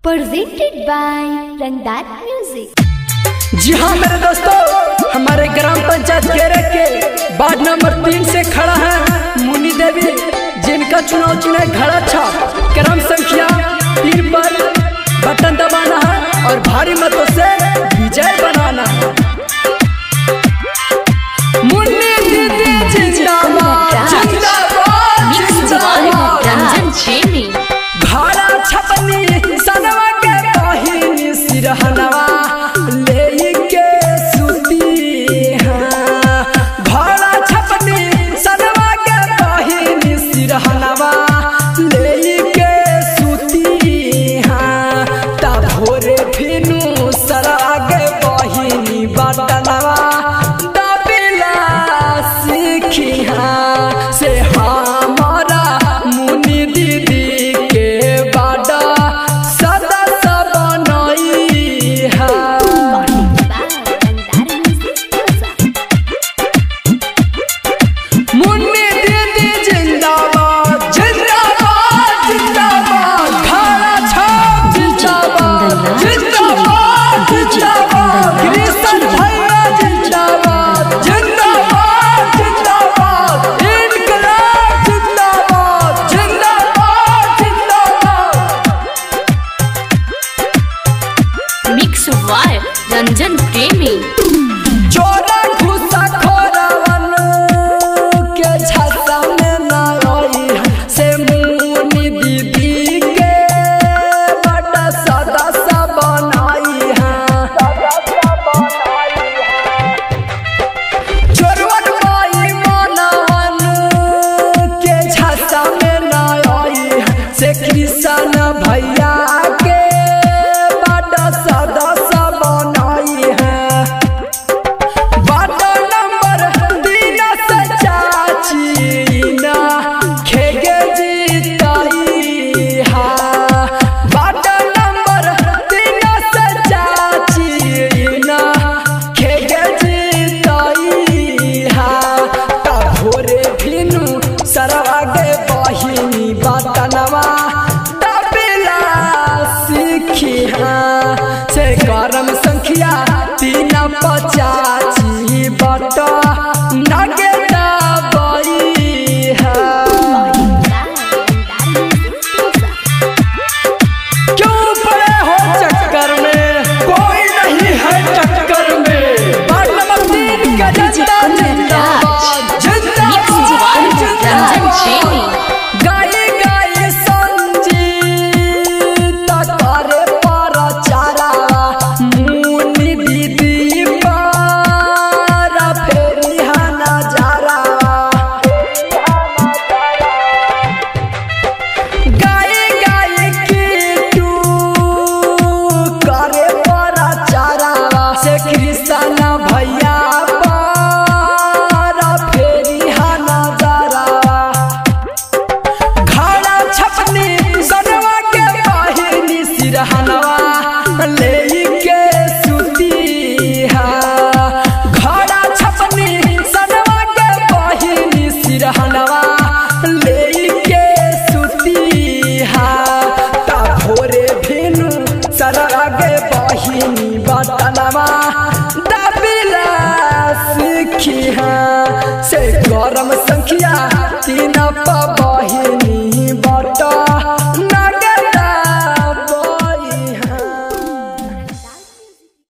Presented by रंगदार music. जी हाँ मेरे दोस्तों, हमारे ग्राम पंचायत केरे के वार्ड नंबर 3 से खड़ा है मुन्नी देवी, जिनका चुनाव चिन्ह घड़ा छाप क्रम संख्या 3 पर बटन दबाना है और भारी मतों से विजय बनाना है। मुन्नी दीदी जिंदाबाद जिंदाबाद जिंदाबाद। रंजन प्रेमी घड़ा छपनी सनवा के बहिनी सिरहनवा रंजन प्रेमी चोरा घुसा खोरवन के छाता में ना आई से मुन्नी दीदी के बड़ा सदा सा बनाई है। चोरवन माई मनवन के छाता में ना आई से कृष्ण भैया के बड़ा सदा से करम संख्या 350 बटा नगे दबाई है। क्यों पड़े हो चक्कर में, कोई नहीं है टक्कर में। वार्ड नंबर 3 का जनता जिंदाबाद जिंदाबाद जिंदाबाद। गाई गाई संजीत करे से गरम संख्या